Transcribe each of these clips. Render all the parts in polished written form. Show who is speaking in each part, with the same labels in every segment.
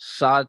Speaker 1: 7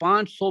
Speaker 1: 500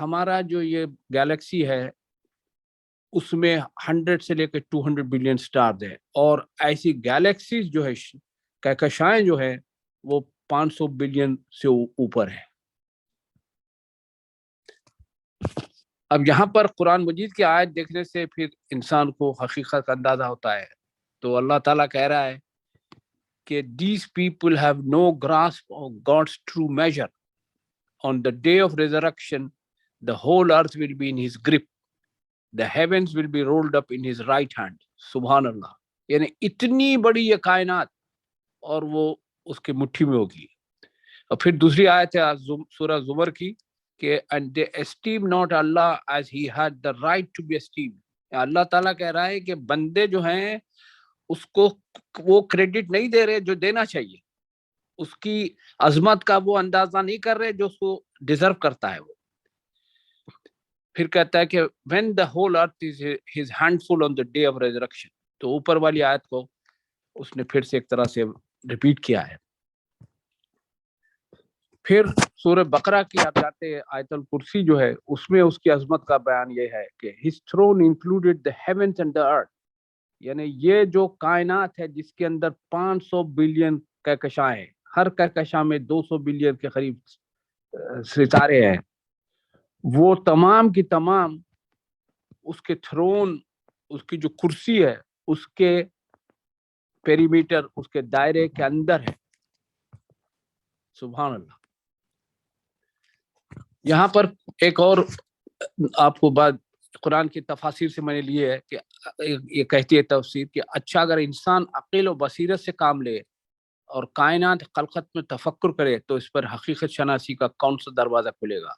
Speaker 1: ہمارا جو یہ گیلیکسی ہے اس میں 100 سے لے کے 200 بلین سٹارز ہیں، اور ایسی گیلیکسیز جو ہے کہکشائیں جو ہے وہ 500 بلین سے اوپر ہے۔ اب یہاں پر قرآن مجید کی آیت دیکھنے سے پھر انسان کو حقیقت کا اندازہ ہوتا ہے۔ تو اللہ تعالیٰ کہہ رہا ہے کہ these people have no grasp of God's true measure. On the day of resurrection, the whole earth will be in his grip. The heavens will be rolled up in his right hand. سبحان اللہ، یعنی اتنی بڑی یہ کائنات اور وہ اس کے مٹھی میں ہوگی۔ اور پھر دوسری آیت ہے سورہ زمر کی کہ and they esteem not Allah as he had the right to be esteemed. اللہ تعالیٰ کہہ رہا ہے کہ بندے جو ہیں اس کو وہ کریڈٹ نہیں دے رہے جو دینا چاہیے، اس کی عظمت کا وہ اندازہ نہیں کر رہے جو اس کو ڈیزرو کرتا ہے۔ وہ پھر کہتا ہے کہ when the whole earth is his handful on the day of resurrection. تو اوپر والی آیت کو اس نے پھر سے ایک طرح سے ریپیٹ کیا ہے۔ پھر سورہ بقرہ کی آپ جاتے ہیں، آیت الکرسی جو ہے اس میں اس کی عظمت کا بیان یہ ہے کہ his throne included the heavens and the earth. یعنی یہ جو کائنات ہے جس کے اندر 500 بلین کہکشائیں ہیں، ہر کہکشاں میں 200 بلین کے قریب ستارے ہیں، وہ تمام کی تمام اس کے تھرون، اس کی جو کرسی ہے اس کے پیریمیٹر، اس کے دائرے کے اندر ہے۔ سبحان اللہ۔ یہاں پر ایک اور آپ کو بات قرآن کی تفاسیر سے میں نے لی ہے کہ یہ کہتی ہے تفسیر کہ اچھا اگر انسان عقل و بصیرت سے کام لے اور کائنات خلقت میں تفکر کرے تو اس پر حقیقت شناسی کا کون سا دروازہ کھلے گا؟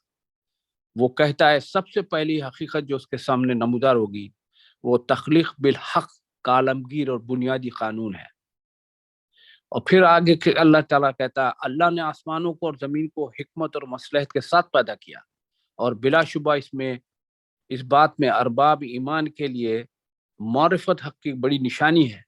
Speaker 1: وہ کہتا ہے سب سے پہلی حقیقت جو اس کے سامنے نمودار ہوگی وہ تخلیق بالحق کا عالمگیر اور بنیادی قانون ہے۔ اور پھر آگے اللہ تعالیٰ کہتا ہے اللہ نے آسمانوں کو اور زمین کو حکمت اور مصلحت کے ساتھ پیدا کیا، اور بلا شبہ اس بات میں ارباب ایمان کے لیے معرفت حق کی بڑی نشانی ہے۔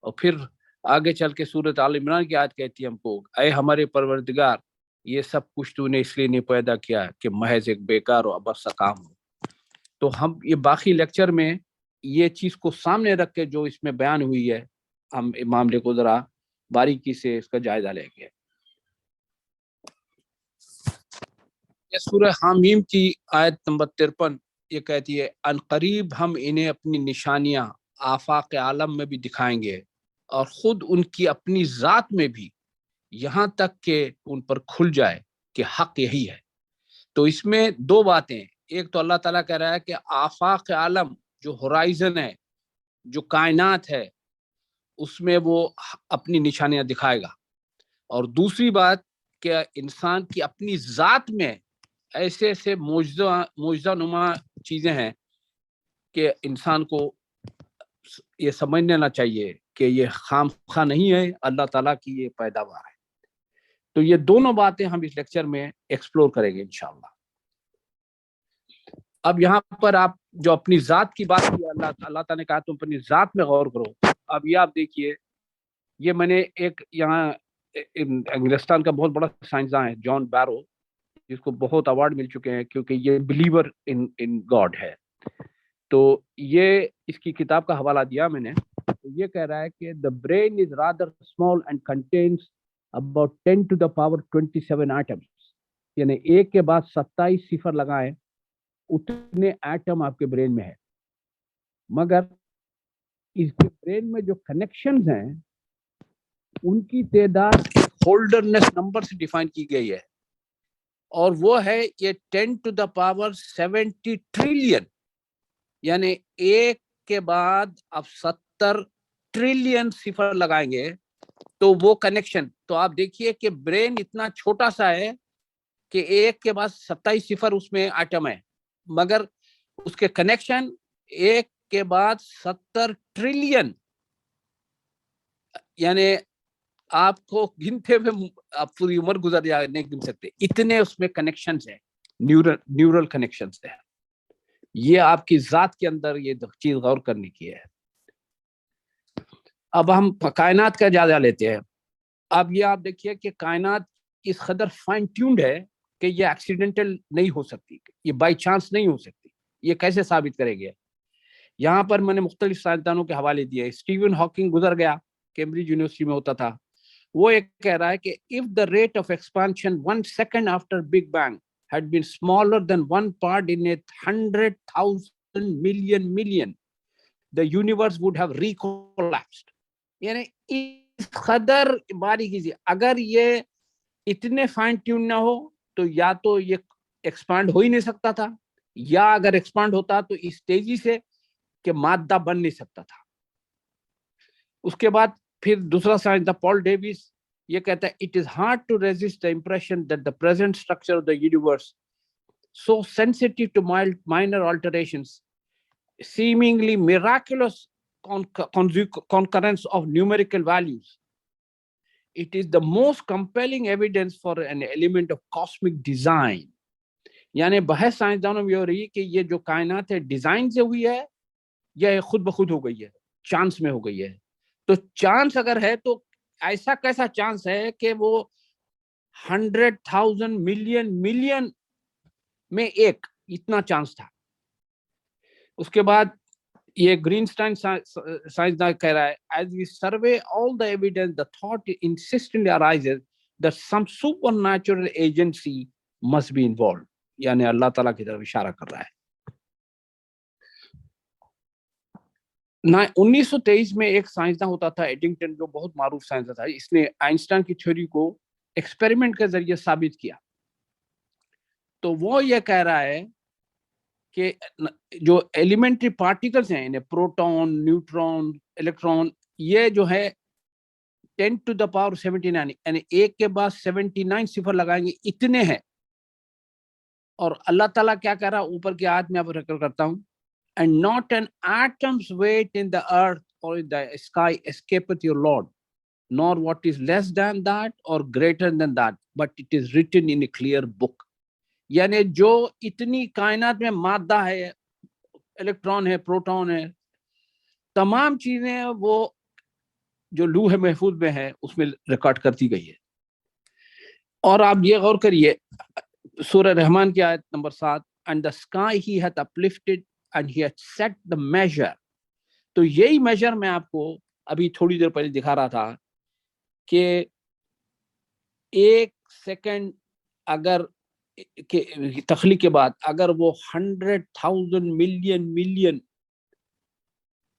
Speaker 1: اور پھر آگے چل کے سورۃ آل عمران کی آیت کہتی ہے ہم کو، اے ہمارے پروردگار یہ سب کچھ تو نے اس لیے نہیں پیدا کیا کہ محض ایک بیکار و عبث سا کام ہو۔ تو ہم یہ باقی لیکچر میں یہ چیز کو سامنے رکھ کے جو اس میں بیان ہوئی ہے ہم معاملے کو ذرا باریکی سے اس کا جائزہ لیں گے۔ یہ سورہ حامیم کی آیت نمبر 53 یہ کہتی ہے ان قریب ہم انہیں اپنی نشانیاں آفاق عالم میں بھی دکھائیں گے اور خود ان کی اپنی ذات میں بھی، یہاں تک کہ ان پر کھل جائے کہ حق یہی ہے۔ تو اس میں دو باتیں، ایک تو اللہ تعالیٰ کہہ رہا ہے کہ آفاق عالم جو ہورائزن ہے، جو کائنات ہے، اس میں وہ اپنی نشانیاں دکھائے گا، اور دوسری بات کہ انسان کی اپنی ذات میں ایسے ایسے معجزہ نما چیزیں ہیں کہ انسان کو یہ سمجھ لینا چاہیے کہ یہ خام خواہ نہیں ہے، اللہ تعالیٰ کی یہ پیداوار ہے۔ تو یہ دونوں باتیں ہم اس لیکچر میں ایکسپلور کریں گے انشاءاللہ۔ اب یہاں پر آپ جو اپنی ذات کی بات کی، اللہ تعالیٰ نے کہا تم اپنی ذات میں غور کرو۔ اب یہ آپ دیکھیے، یہ میں نے ایک یہاں انگلستان کا بہت بڑا سائنسداں ہے جان بیرو، جس کو بہت ایوارڈ مل چکے ہیں کیونکہ یہ بلیور ان گاڈ ہے۔ تو یہ اس کی کتاب کا حوالہ دیا میں نے، تو یہ کہہ رہا ہے کہ the brain is rather small and contains about 10 to the power 27 atoms، یعنی ایک کے بعد 27 صفر لگائیں اتنے ایٹم آپ کے برین میں ہے، مگر اس کے برین میں جو کنیکشنز ہیں ان کی تعداد ہولڈرنس نمبر سے ڈیفائن کی گئی ہے، اور وہ ہے یہ 10 to the power 70 ٹریلین، یعنی ایک کے بعد اب 70 ٹریلین صفر لگائیں گے تو وہ کنیکشن۔ تو آپ دیکھیے کہ برین اتنا چھوٹا سا ہے کہ ایک کے بعد 27 صفر اس میں ایٹم ہے، مگر اس کے کنیکشن ایک کے بعد 70 ٹریلین، یعنی آپ کو گنتے میں آپ پوری عمر گزر جائے نہیں گن سکتے، اتنے اس میں کنیکشنز ہیں، نیورل کنیکشنز ہیں۔ یہ آپ کی ذات کے اندر یہ چیز غور کرنے کی ہے۔ اب ہم کائنات کا جائزہ لیتے ہیں۔ اب یہ آپ دیکھیے کہ کائنات اس قدر فائن ٹیونڈ ہے کہ یہ ایکسیڈنٹل نہیں ہو سکتی, یہ بائی چانس نہیں ہو سکتی. یہ کیسے ثابت کرے گا؟ یہاں پر میں نے مختلف سائنسدانوں کے حوالے دیے. اسٹیون ہاکنگ گزر گیا, کیمبرج یونیورسٹی میں ہوتا تھا. وہ ایک کہہ رہا ہے کہ if the rate of expansion 1 second after Big Bang had been smaller than 1 part in 100,000 million, the universe would have recollapsed. یعنی اس قدر باریکی سے اگر یہ اتنے فائن ٹیون نہ ہو تو یا تو یہ ایکسپانڈ ہو ہی نہیں سکتا تھا, یا اگر ایکسپانڈ ہوتا تو اس تیزی سے کہ مادہ بن نہیں سکتا تھا. اس کے بعد پھر دوسرا سائنسداں پال ڈیوس یہ کہتا ہے it is hard to resist the impression that the present structure of the universe, so sensitive to minor alterations, seemingly miraculous concurrence of numerical values, it is the most compelling evidence for an element of cosmic design. یعنی بحث سائنسدانوں میں یہ ہو رہی ہے کہ یہ جو کائنات ہے ڈیزائن سے ہوئی ہے یا خود بخود ہو گئی ہے, چانس میں ہو گئی ہے. تو چانس اگر ہے تو ایسا کیسا چانس ہے کہ وہ 100,000 ملین میں ایک اتنا چانس تھا. اس کے بعد یہ گرینسٹائن سائنسدان کہہ رہا ہے as we survey all the evidence, the thought insistently arises that some supernatural agency must be involved. یعنی اللہ تعالیٰ کی طرف اشارہ کر رہا ہے. 1923 میں ایک سائنسداں ہوتا تھا ایڈنگٹن, جو بہت معروف سائنسداں تھا. اس نے آئنسٹائن کی تھیوری کو ایکسپیریمنٹ کے ذریعے ثابت کیا. تو وہ یہ کہہ رہا ہے کہ جو ایلیمنٹری پارٹیکلز ہیں, یعنی پروٹون, نیوٹرون, الیکٹرون, یہ جو ہے 10 to the power 79, یعنی ایک کے بعد 79 صفر لگائیں گے اتنے ہیں. اور اللہ تعالیٰ کیا کہہ رہا ہے اوپر کی آیت میں آپ ذکر کرتا ہوں, and not an atom's weight in the earth or in the sky escapeth your Lord, nor what is less than that or greater than that, but it is written in a clear book. یعنی جو اتنی کائنات میں مادہ ہے, electron ہے, proton ہے, تمام چیزیں وہ جو لوح محفوظ میں ہے اس میں ریکارڈ کرتی گئی ہے. اور آپ یہ غور کریے سورہ رحمان کی آیت number 7, and the sky he hath uplifted and he hath set the measure. تو یہی میجر میں آپ کو ابھی تھوڑی دیر پہلے دکھا رہا تھا کہ 1 سیکنڈ اگر تخلیق کے بعد اگر وہ 100,000 ملین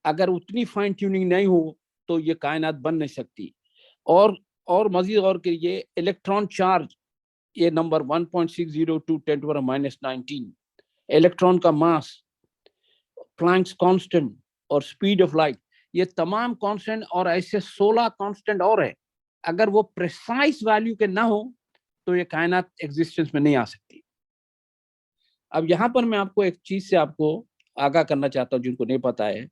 Speaker 1: اگر اتنی فائن ٹیوننگ نہیں ہو تو یہ کائنات بن نہیں سکتی. اور مزید غور کریے, الیکٹران چارج یہ نمبر 1.602 10⁻⁻19, الیکٹران کا ماس, پلانکس کانسٹنٹ اور اسپیڈ آف لائٹ, یہ تمام کانسٹنٹ اور ایسے 16 کانسٹنٹ اور ہے. اگر وہ پریسائز ویلیو کے نہ ہو تو یہ کائنات ایگزسٹنس میں نہیں آ سکتی. اب یہاں پر میں آپ کو ایک چیز سے آپ کو آگاہ کرنا چاہتا ہوں جن کو نہیں پتا ہے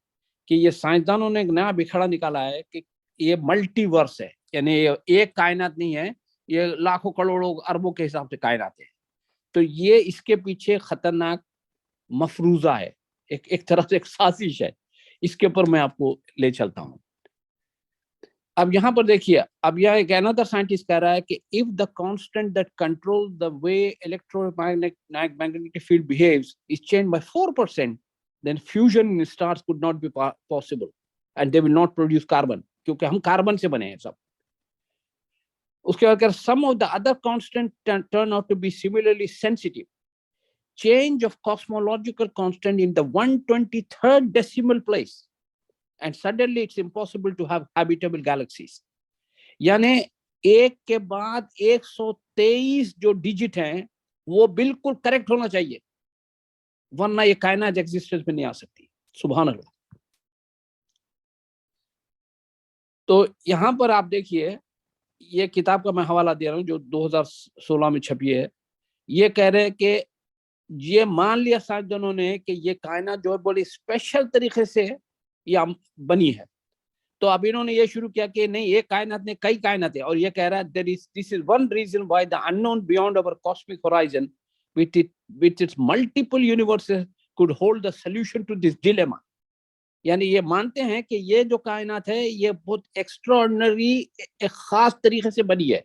Speaker 1: کہ یہ سائنسدانوں نے ایک نیا بکھڑا نکالا ہے کہ یہ ملٹی ورس ہے, یعنی ایک کائنات نہیں ہے, یہ لاکھوں کروڑوں اربوں کے حساب سے کائنات ہے. تو یہ اس کے پیچھے خطرناک مفروضہ ہے, ایک طرح سے ایک سازش ہے. اس کے اوپر میں آپ کو لے چلتا ہوں. اب یہاں پر دیکھیے, اب یہ ایک another scientist کہہ رہا ہے کہ if the constant that controls the way electromagnetic field behaves is changed by 4%, then fusion in stars could not be possible and they will not produce carbon, کیونکہ ہم کاربن سے بنے ہیں سب. اس کے بعد some of the other constants turn out to be similarly sensitive. Change of cosmological constant in the 123rd decimal place and suddenly it's impossible to have habitable galaxies. یعنی ایک کے بعد 123 جو ڈیجٹ ہیں وہ بالکل کریکٹ ہونا چاہیے, ورنہ یہ کائنات ایگزسٹنس میں نہیں آ سکتی. سبحان اللہ. تو یہاں پر آپ دیکھیے, یہ کتاب کا میں حوالہ دے رہا ہوں جو 2016 میں چھپی ہے. یہ کہہ رہے ہیں کہ یہ مان لیا سائنسدانوں نے کہ یہ کائنات جو ہے بڑی اسپیشل طریقے سے یہ بنی ہے. تو اب انہوں نے یہ شروع کیا کہ نہیں, ایک کائنات نے کئی کائنات ہیں, اور یہ کہہ رہا ہے this is one reason why the unknown beyond our cosmic horizon with its multiple universes could hold the solution to this dilemma. یعنی یہ مانتے ہیں کہ یہ جو کائنات ہے یہ بہت ایکسٹراڈنری ایک خاص طریقے سے بنی ہے,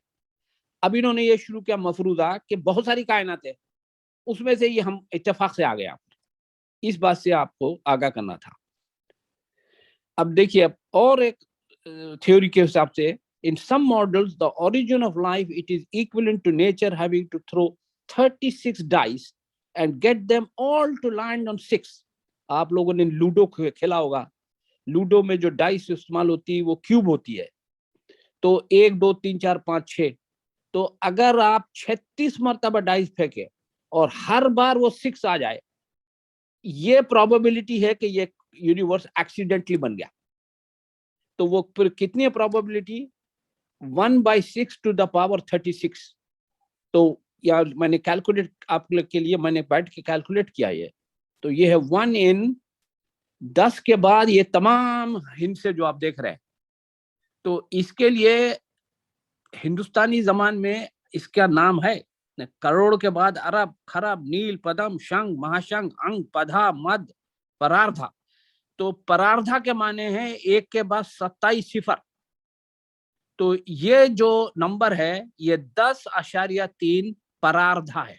Speaker 1: اب انہوں نے یہ شروع کیا مفروضہ کہ بہت ساری کائنات ہے، اس میں سے یہ ہم اتفاق سے آ گئے. اس بات سے آپ کو آگاہ کرنا تھا. اب دیکھیے اور ایک تھیوری کے حساب سے in some models the origin of life it is equivalent to nature having to throw 36 dice and get them all to land on 6. آپ لوگوں نے لوڈو کھیلا ہوگا. لوڈو میں جو ڈائس استعمال ہوتی ہے وہ کیوب ہوتی ہے، تو 1 2 3 4 5 6. تو اگر آپ 36 مرتبہ ڈائس پھینکے اور ہر بار وہ 6 آ جائے، یہ پروبیبلٹی ہے کہ یہ یونیورس ایکسیڈنٹلی بن گیا. تو وہ پھر کتنی پروبیبلٹی؟ 1/6 to the power 36. تو یا میں نے کیلکولیٹ آپ کے لیے میں نے بیٹھ کے کیلکولیٹ کیا یہ، تو یہ ہے 1 in 10 کے بعد یہ تمام ہند سے جو آپ دیکھ رہے ہیں. تو اس کے لیے ہندوستانی زبان میں اس کا نام ہے کروڑ کے بعد ارب، خرب، نیل، پدم، شنگ، مہاشنگ، انگ، پدھا، مد، پراردھا. تو پراردھا کے معنی ہے 1 کے بعد 27 صفر. تو یہ جو نمبر ہے یہ 10.3 پراردھا ہے.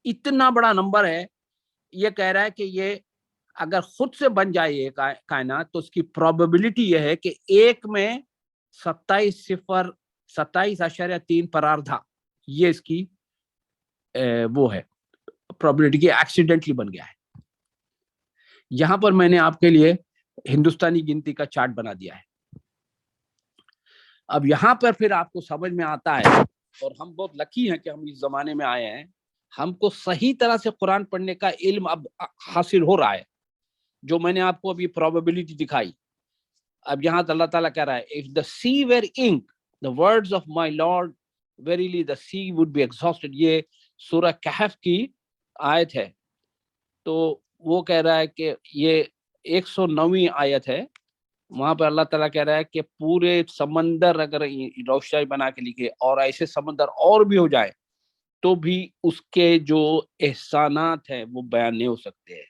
Speaker 1: اتنا بڑا نمبر ہے. یہ کہہ رہا ہے کہ یہ اگر خود سے بن جائے یہ کائنات تو اس کی پروبیبلٹی یہ ہے کہ 1 میں 27.3 پراردھا، یہ اس کی وہ ہے پروبیبلٹی کی ایکسیڈنٹلی بن گیا ہے. یہاں پر میں نے آپ کے لیے ہندوستانی گنتی کا چارٹ بنا دیا ہے. اب یہاں پر پھر آپ کو سمجھ میں آتا ہے، اور ہم بہت لکی ہیں کہ ہم اس زمانے میں آئے ہیں، ہم کو صحیح طرح سے قرآن پڑھنے کا علم اب حاصل ہو رہا ہے. جو میں نے آپ کو ابھی پروبیبلٹی دکھائی، اب یہاں اللہ تعالیٰ کہہ رہا ہے if the sea were ink the words of my Lord verily the sea would be exhausted. یہ سورہ کہف کی آیت ہے. تو وہ کہہ رہا ہے کہ یہ 109ویں آیت ہے. وہاں پہ اللہ تعالیٰ کہہ رہا ہے کہ پورے سمندر اگر روشنائی بنا کے لکھے اور ایسے سمندر اور بھی ہو جائے تو بھی اس کے جو احسانات ہیں وہ بیان نہیں ہو سکتے ہیں.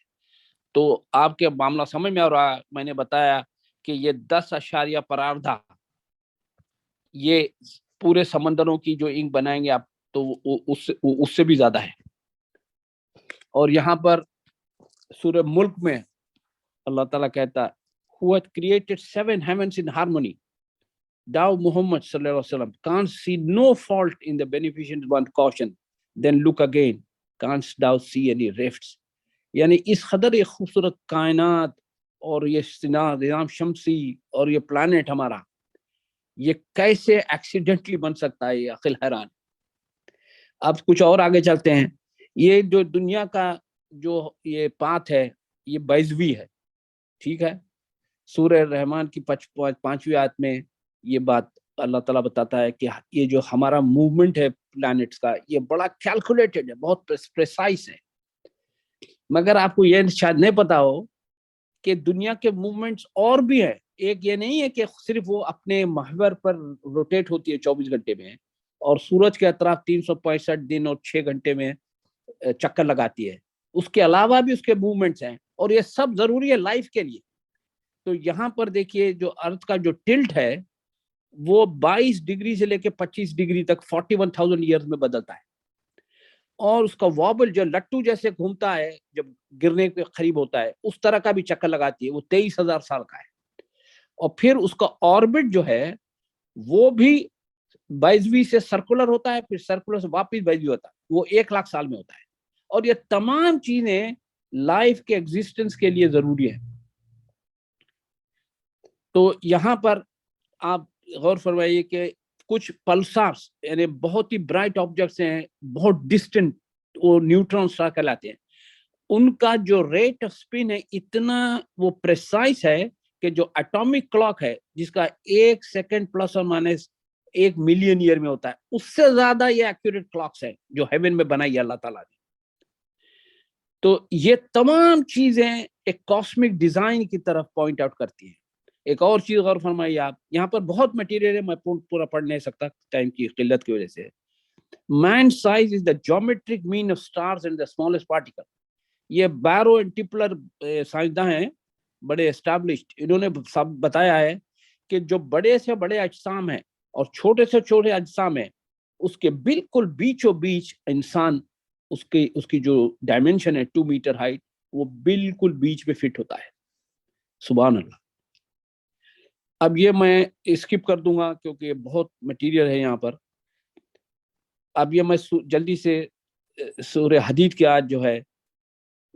Speaker 1: تو آپ کے معاملہ سمجھ میں آ رہا ہے. میں نے بتایا کہ یہ 10 پراردھا یہ پورے سمندروں کی جو انک بنائیں گے آپ تو اس سے بھی زیادہ ہے. اور یہاں پر سورہ ملک میں اللہ تعالیٰ کہتا ہے who had created 7 heavens in harmony, thou Muhammad sallallahu alaihi wasallam can't see no fault in the beneficent one caution, then look again, can't thou see any rifts. یعنی اس قدر یہ خوبصورت کائنات اور یہ نظام شمسی اور یہ پلانٹ ہمارا یہ کیسے ایکسیڈنٹلی بن سکتا ہے، یہ عقل حیران. اب کچھ اور آگے چلتے ہیں. یہ جو دنیا کا جو یہ پات ہے یہ 22ویں ہے، ٹھیک ہے. سورہ رحمان کی 5ویں آیت میں یہ بات اللہ تعالیٰ بتاتا ہے کہ یہ جو ہمارا موومنٹ ہے پلانٹس کا یہ بڑا کیلکولیٹڈ ہے، بہت پریسائز ہے. مگر آپ کو یہ شاید نہیں پتا ہو کہ دنیا کے موومنٹس اور بھی ہیں. ایک یہ نہیں ہے کہ صرف وہ اپنے محور پر روٹیٹ ہوتی ہے 24 گھنٹے میں اور سورج کے اطراف 365 دن اور 6 گھنٹے میں چکر لگاتی ہے. اس کے علاوہ بھی اس کے موومنٹس ہیں اور یہ سب ضروری ہے لائف کے لیے. تو یہاں پر دیکھیے جو ارتھ کا جو ٹلٹ ہے وہ 22 ڈگری سے لے کے 25 ڈگری تک 41,000 ایئرز میں بدلتا ہے. اور اس کا وابل جو لٹو جیسے گھومتا ہے جب گرنے کے قریب ہوتا ہے اس طرح کا بھی چکر لگاتی ہے. وہ 23,000 سال کا ہے. اور پھر اس کا آربٹ جو ہے وہ بھی 22ویں سے سرکولر ہوتا ہے، پھر سرکولر سے واپس 22ویں ہوتا ہے، وہ 1,00,000 سال میں ہوتا ہے. اور یہ تمام چیزیں لائف کے ایگزسٹنس کے لیے ضروری ہیں. تو یہاں پر آپ غور فرمائیے کہ کچھ پلسارز یعنی بہت ہی برائٹ آبجیکٹس ہیں، بہت ڈسٹنٹ، وہ نیوٹرون اسٹار کہلاتے ہیں. ان کا جو ریٹ آف سپن ہے اتنا وہ پریسائز ہے کہ جو اٹامک کلاک ہے جس کا 1 سیکنڈ پلس اور مائنس 1 ملین ایئر میں ہوتا ہے، اس سے زیادہ یہ ایکوریٹ کلاکس ہیں جو ہیون میں بنائی ہے اللہ تعالیٰ نے. تو یہ تمام چیزیں ایک کاسمک ڈیزائن کی طرف پوائنٹ آؤٹ کرتی ہیں. ایک اور چیز غور فرمائیے آپ، یہاں پر بہت مٹیریل ہے، میں پورا پڑھ نہیں سکتا ٹائم کی قلت کی وجہ سے. Man size is the geometric mean of stars and the smallest particle. یہ بیرو اینڈ ٹپلر سائنسداں ہیں بڑے اسٹیبلشڈ، انہوں نے سب بتایا ہے کہ جو بڑے سے بڑے اجسام ہیں اور چھوٹے سے چھوٹے اجسام ہیں اس کے بالکل بیچوں بیچ انسان، اس کی جو ڈائمینشن ہے 2 میٹر ہائٹ، وہ بالکل بیچ میں فٹ ہوتا ہے. سبحان اللہ. اب یہ میں اسکپ کر دوں گا کیونکہ بہت مٹیریل ہے یہاں پر. اب یہ میں جلدی سے سورہ حدید کی آیت جو ہے،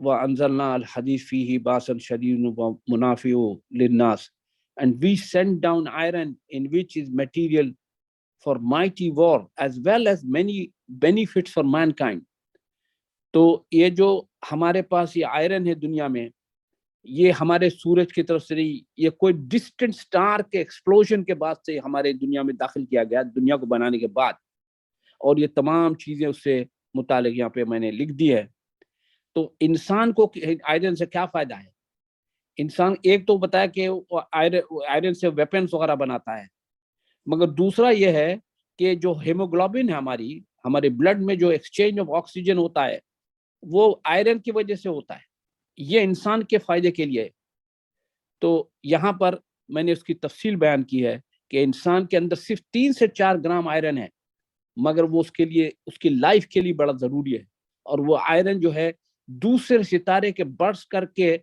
Speaker 1: وَأَنزَلْنَا الْحَدِيدَ فِيهِ بَأْسٌ شَدِيدٌ وَمَنَافِعُ لِلنَّاسِ and we sent down iron in which is material for mighty war as well as many benefits for mankind. تو یہ جو ہمارے پاس یہ آئرن ہے دنیا میں، یہ ہمارے سورج کی طرف سے نہیں، یہ کوئی ڈسٹنٹ سٹار کے ایکسپلوژن کے بعد سے ہمارے دنیا میں داخل کیا گیا، دنیا کو بنانے کے بعد. اور یہ تمام چیزیں اس سے متعلق یہاں پہ میں نے لکھ دی ہے. تو انسان کو آئرن سے کیا فائدہ ہے؟ انسان ایک تو بتایا کہ آئرن سے ویپنز وغیرہ بناتا ہے، مگر دوسرا یہ ہے کہ جو ہیموگلوبن ہے ہمارے بلڈ میں جو ایکسچینج آف آکسیجن ہوتا ہے، وہ آئرن کی وجہ سے ہوتا ہے. یہ انسان کے فائدے کے لیے. تو یہاں پر میں نے اس کی تفصیل بیان کی ہے کہ انسان کے اندر صرف 3 سے 4 گرام آئرن ہے، مگر وہ اس کے لیے، اس کی لائف کے لیے بڑا ضروری ہے. اور وہ آئرن جو ہے دوسرے ستارے کے برس کر کے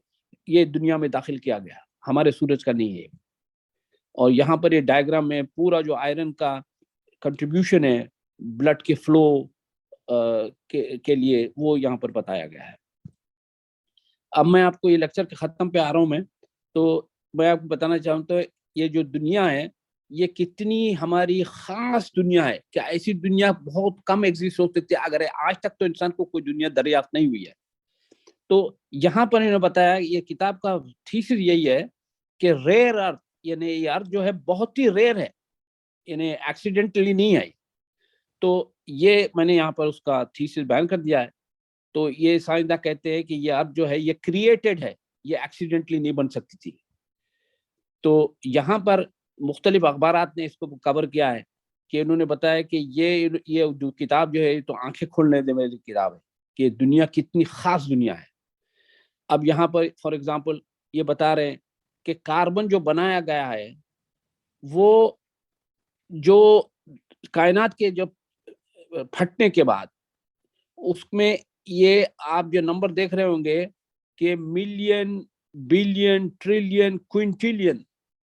Speaker 1: یہ دنیا میں داخل کیا گیا، ہمارے سورج کا نہیں ہے. اور یہاں پر یہ ڈائیگرام میں پورا جو آئرن کا کنٹریبیوشن ہے بلڈ کے فلو کے لیے، وہ یہاں پر بتایا گیا ہے. اب میں آپ کو یہ لیکچر کے ختم پہ آ رہا ہوں میں، تو میں آپ کو بتانا چاہوں تو یہ جو دنیا ہے یہ کتنی ہماری خاص دنیا ہے، کہ ایسی دنیا بہت کم ایگزسٹ ہو سکتی ہے. اگر آج تک تو انسان کو کوئی دنیا دریافت نہیں ہوئی ہے. تو یہاں پر انہوں نے بتایا، یہ کتاب کا تھیسس یہی ہے کہ ریئر ارتھ، یعنی یہ ارتھ جو ہے بہت ہی ریئر ہے، یعنی ایکسیڈنٹلی نہیں آئی. تو یہ میں نے یہاں پر اس کا تھیسس بیان کر دیا ہے. تو یہ سائنسداں کہتے ہیں کہ یہ ارتھ جو ہے یہ کریٹڈ ہے، یہ ایکسیڈنٹلی نہیں بن سکتی تھی. تو یہاں پر مختلف اخبارات نے اس کو کور کیا ہے کہ انہوں نے بتایا کہ یہ جو کتاب جو ہے تو آنکھیں کھولنے دے والی کتاب ہے کہ دنیا کتنی خاص دنیا ہے. اب یہاں پر فار ایگزامپل یہ بتا رہے ہیں کہ کاربن جو بنایا گیا ہے، وہ جو کائنات کے جب پھٹنے کے بعد اس میں یہ آپ جو نمبر دیکھ رہے ہوں گے کہ ملین، بلین، ٹریلین، کوئنٹلین،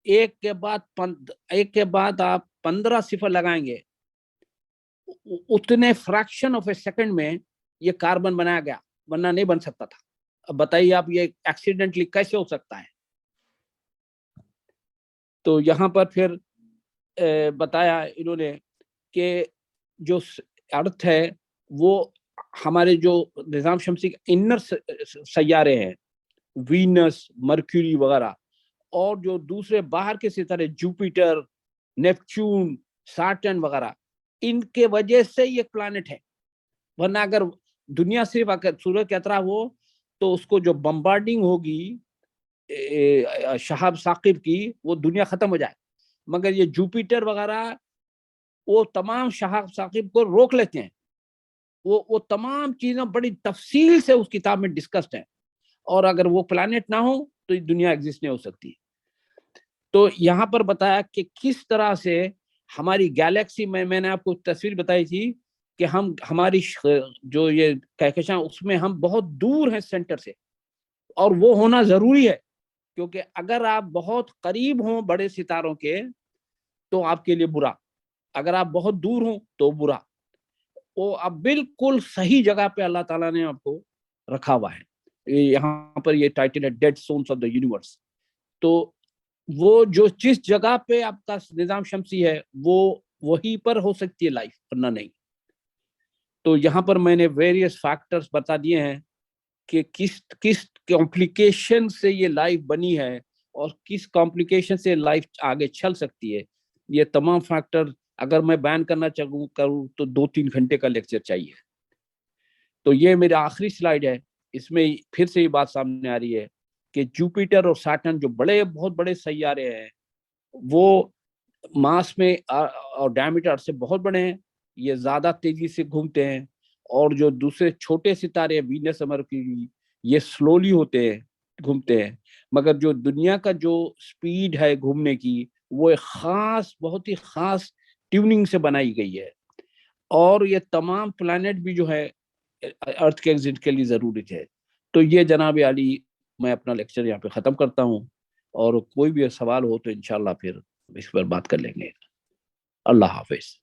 Speaker 1: ایک کے بعد آپ 15 صفر لگائیں گے، اتنے فریکشن آف اے سیکنڈ میں یہ کاربن بنایا گیا، ورنہ نہیں بن سکتا تھا. اب بتائیے آپ یہ ایکسیڈنٹلی کیسے ہو سکتا ہے؟ تو یہاں پر پھر بتایا انہوں نے کہ جو ارتھ ہے وہ ہمارے جو نظام شمسی کے انر سیارے ہیں، وینس، مرکیوری وغیرہ، اور جو دوسرے باہر کے ستارے جوپیٹر، نیپچون، ساٹرن وغیرہ، ان کے وجہ سے یہ پلانٹ ہے. ورنہ اگر دنیا صرف اگر سورج کے اطراف ہو تو اس کو جو بمبارڈنگ ہوگی شہاب ثاقب کی، وہ دنیا ختم ہو جائے. مگر یہ جوپیٹر وغیرہ وہ تمام شہاب ثاقب کو روک لیتے ہیں. وہ تمام چیزیں بڑی تفصیل سے اس کتاب میں ڈسکسڈ ہیں، اور اگر وہ پلانٹ نہ ہو تو یہ دنیا ایگزسٹ نہیں ہو سکتی. تو یہاں پر بتایا کہ کس طرح سے ہماری گیلیکسی میں نے آپ کو تصویر بتائی تھی کہ ہماری جو یہ کہکشاں، اس میں ہم بہت دور ہیں سینٹر سے، اور وہ ہونا ضروری ہے، کیونکہ اگر آپ بہت قریب ہوں بڑے ستاروں کے تو آپ کے لیے برا، اگر آپ بہت دور ہوں تو برا. وہ اب بالکل صحیح جگہ پہ اللہ تعالیٰ نے آپ کو رکھا ہوا ہے. یہاں پر یہ ٹائٹل ہے dead suns of the universe. تو وہ جو جس جگہ پہ آپ کا نظام شمسی ہے وہ وہی پر ہو سکتی ہے لائف، ورنہ نہیں. تو یہاں پر میں نے ویریس فیکٹرز بتا دیے ہیں کہ کس کمپلیکیشن سے یہ لائف بنی ہے اور کس کمپلیکیشن سے لائف آگے چل سکتی ہے. یہ تمام فیکٹر اگر میں بیان کرنا کروں تو 2-3 گھنٹے کا لیکچر چاہیے. تو یہ میرا آخری سلائیڈ ہے، اس میں پھر سے یہ بات سامنے آ رہی ہے کہ جوپیٹر اور ساٹرن جو بہت بڑے سیارے ہیں، وہ ماس میں اور ڈائمیٹر سے بہت بڑے ہیں، یہ زیادہ تیزی سے گھومتے ہیں. اور جو دوسرے چھوٹے ستارے وینس، مرکوری، یہ سلولی گھومتے ہیں. مگر جو دنیا کا جو سپیڈ ہے گھومنے کی، وہ ایک خاص، بہت ہی خاص ٹیوننگ سے بنائی گئی ہے. اور یہ تمام پلانٹ بھی جو ہے ارتھ کے ایگزٹ کے لیے ضروری ہے. تو یہ جناب علی میں اپنا لیکچر یہاں پہ ختم کرتا ہوں، اور کوئی بھی سوال ہو تو انشاءاللہ پھر اس پر بات کر لیں گے. اللہ حافظ.